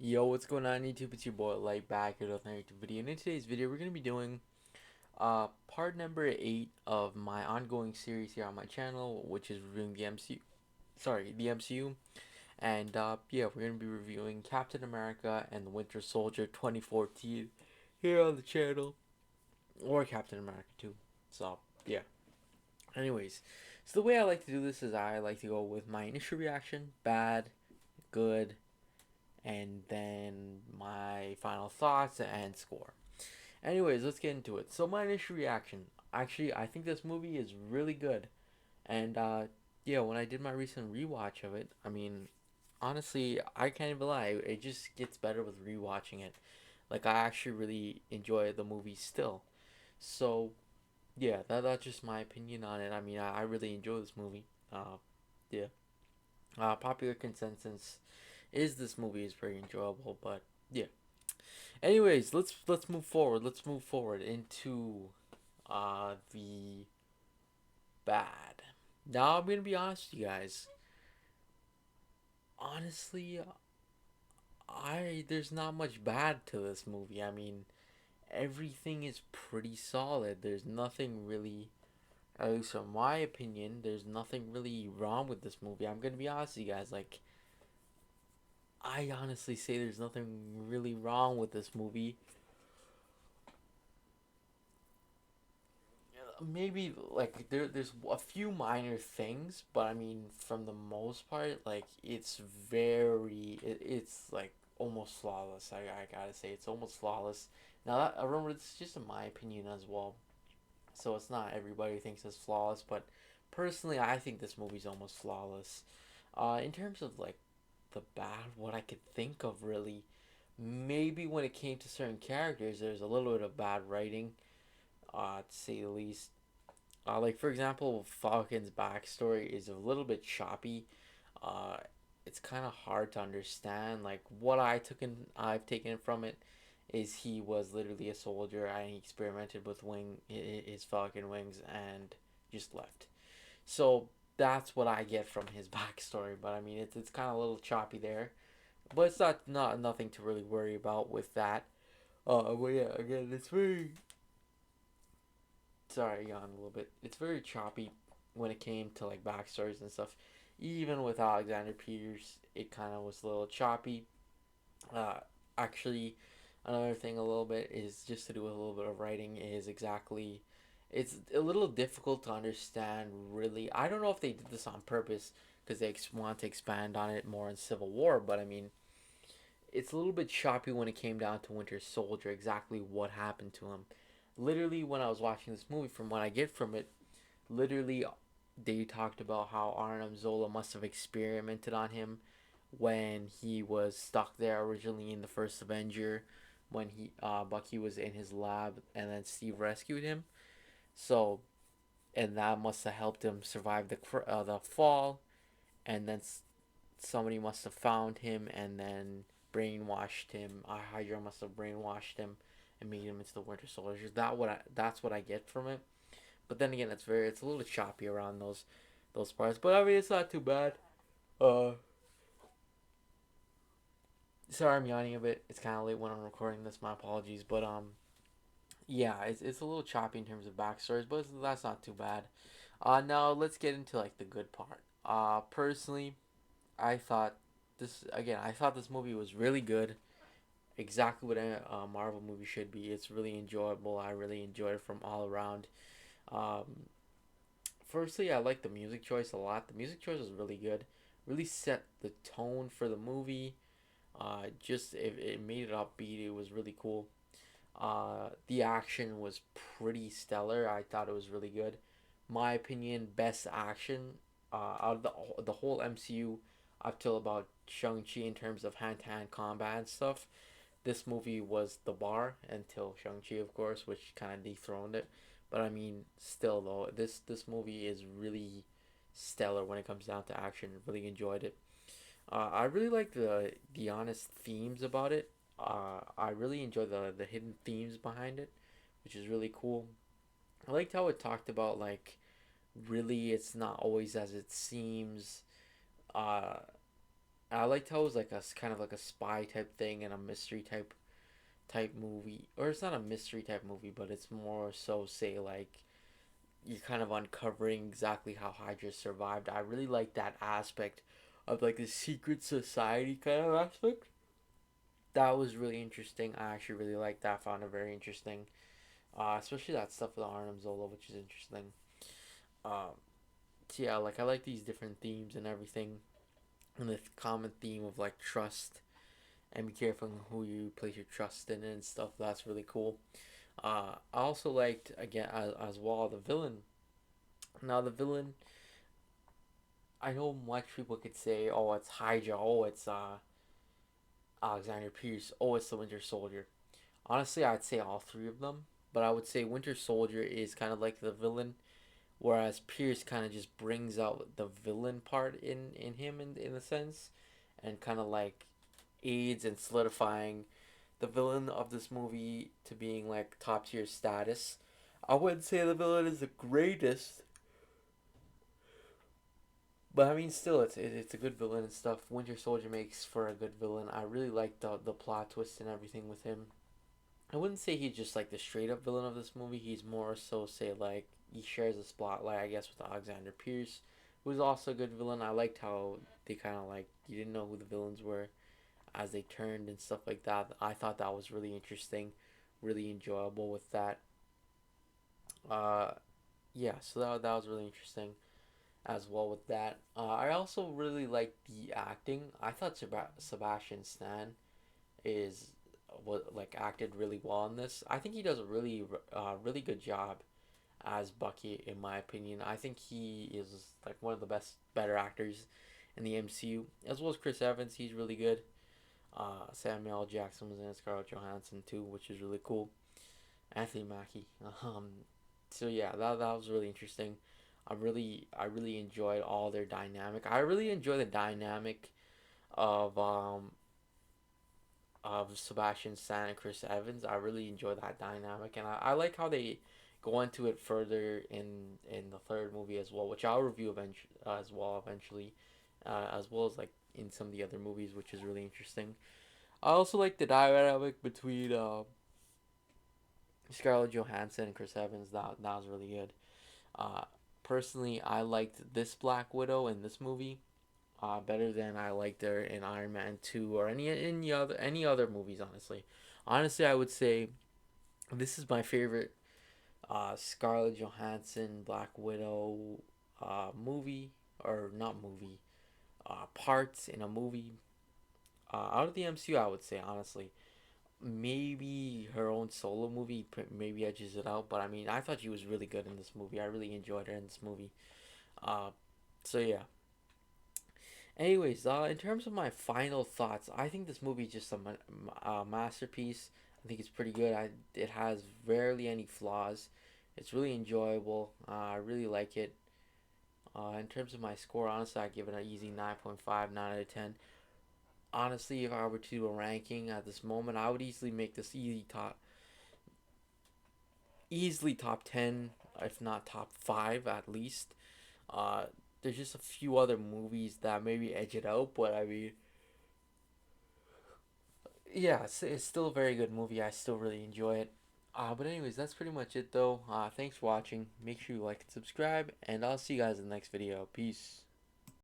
Yo, what's going on YouTube? It's your boy Light back here with another YouTube video. And in today's video, we're gonna be doing part number 8 of my ongoing series here on my channel, which is reviewing the MCU. Sorry, the MCU. And yeah, we're gonna be reviewing Captain America and the Winter Soldier 2014 here on the channel, or Captain America 2. So yeah. Anyways, so the way I like to do this is I like to go with my initial reaction, bad, good, and then my final thoughts and score. Anyways, let's get into it. So my initial reaction, actually, I think this movie is really good, and yeah, when I did my recent rewatch of it, I mean, honestly, I can't even lie, it just gets better with rewatching it. Like I actually really enjoy the movie still. So yeah, that's just my opinion on it. I mean, I really enjoy this movie. Yeah. Popular consensus is this movie is very enjoyable, but yeah. Anyways, let's move forward. Let's move forward into the bad. Now I'm gonna be honest with you guys. Honestly, I there's not much bad to this movie. I mean, everything is pretty solid. There's nothing really, at least in my opinion, there's nothing really wrong with this movie. I'm gonna be honest with you guys. Like, I honestly say there's nothing really wrong with this movie. Maybe like there's a few minor things, but I mean from the most part, like it's like almost flawless. I gotta say it's almost flawless. Now that I remember, it's just in my opinion as well, so it's not everybody thinks it's flawless, but personally I think this movie's almost flawless. In terms of like the bad, what I could think of really, maybe when it came to certain characters, there's a little bit of bad writing, to say the least. Like for example, Falcon's backstory is a little bit choppy. Uh, it's kind of hard to understand. Like what I've taken from it is he was literally a soldier and he experimented with his Falcon wings and just left. So that's what I get from his backstory. But I mean, it's kind of a little choppy there. But it's not nothing to really worry about with that. But yeah, again, it's very sorry, yawn a little bit. It's very choppy when it came to like backstories and stuff. Even with Alexander Peters, it kind of was a little choppy. Uh, Actually, another thing a little bit is just to do with a little bit of writing is exactly. It's a little difficult to understand, really. I don't know if they did this on purpose because they want to expand on it more in Civil War, but I mean, it's a little bit choppy when it came down to Winter Soldier, exactly what happened to him. Literally, when I was watching this movie, from what I get from it, literally they talked about how Arnim Zola must have experimented on him when he was stuck there originally in the first Avenger, when he Bucky was in his lab and then Steve rescued him. So and that must have helped him survive the fall, and then somebody must have found him and then brainwashed him. Hydra must have brainwashed him and made him into the Winter Soldier. That's what I get from it. But then again, it's a little choppy around those parts. But I mean, it's not too bad. Uh, Sorry, I'm yawning a bit. It's kind of late when I'm recording this. My apologies. But yeah, it's a little choppy in terms of backstories, but that's not too bad. Now let's get into like the good part. Personally, I thought I thought this movie was really good. Exactly what a Marvel movie should be. It's really enjoyable. I really enjoyed it from all around. Um, Firstly, I like the music choice a lot. The music choice was really good. Really set the tone for the movie. Just it made it upbeat. It was really cool. The action was pretty stellar. I thought it was really good. My opinion, best action out of the whole MCU up till about Shang-Chi in terms of hand-to-hand combat and stuff. This movie was the bar until Shang-Chi, of course, which kind of dethroned it. But I mean, still though, this movie is really stellar when it comes down to action. Really enjoyed it. I really like the honest themes about it. I really enjoy the hidden themes behind it, which is really cool. I liked how it talked about like really it's not always as it seems. Uh, I liked how it was like a kind of like a spy type thing and a mystery type movie, or it's not a mystery type movie, but it's more so say like you're kind of uncovering exactly how Hydra survived. I really like that aspect of like the secret society kind of aspect. That was really interesting. I actually really liked that. Found it very interesting. Especially that stuff with Arnim Zola, which is interesting. Um, so yeah, like I like these different themes and everything, and the common theme of like trust and be careful who you place your trust in and stuff. That's really cool. I also liked again as well the villain. Now the villain, I know much people could say, oh, it's Hydra, oh, it's Alexander Pierce, oh, it's the Winter Soldier. Honestly, I'd say all three of them, but I would say Winter Soldier is kind of like the villain, whereas Pierce kind of just brings out the villain part in him in a sense, and kind of like aids in solidifying the villain of this movie to being like top tier status. I wouldn't say the villain is the greatest, but I mean, still, it's a good villain and stuff. Winter Soldier makes for a good villain. I really like the plot twist and everything with him. I wouldn't say he's just like the straight up villain of this movie. He's more so say like he shares a spotlight, I guess, with Alexander Pierce, who's also a good villain. I liked how they kind of like you didn't know who the villains were as they turned and stuff like that. I thought that was really interesting, really enjoyable with that. Uh, yeah, so that was really interesting as well with that. I also really like the acting. I thought Sebastian Stan is what like acted really well in this. I think he does a really good job as Bucky in my opinion. I think he is like one of the better actors in the MCU as well as Chris Evans. He's really good. Samuel L. Jackson was in it, Scarlett Johansson too, which is really cool. Anthony Mackie. Um, so yeah, that was really interesting. I really enjoyed all their dynamic. I really enjoy the dynamic of Sebastian Stan and Chris Evans. I really enjoy that dynamic, and I like how they go into it further in the third movie as well, which I'll review as well eventually, as well as like in some of the other movies, which is really interesting. I also like the dynamic between Scarlett Johansson and Chris Evans. That was really good. Uh, Personally, I liked this Black Widow in this movie better than I liked her in Iron Man 2 or any other movies. Honestly, I would say this is my favorite Scarlett Johansson Black Widow movie or not movie parts in a movie out of the MCU. I would say honestly. Maybe her own solo movie maybe edges it out, but I mean, I thought she was really good in this movie. I really enjoyed her in this movie. Uh, so yeah. Anyways, in terms of my final thoughts, I think this movie is just a masterpiece. I think it's pretty good. It has rarely any flaws. It's really enjoyable. I really like it. In terms of my score, honestly, I give it an easy 9.5, 9 out of 10. Honestly, if I were to do a ranking at this moment, I would easily make this easily top 10, if not top 5 at least. Uh, there's just a few other movies that maybe edge it out, but I mean, yeah, it's still a very good movie. I still really enjoy it. But anyways, that's pretty much it though. Thanks for watching. Make sure you like and subscribe, and I'll see you guys in the next video. Peace.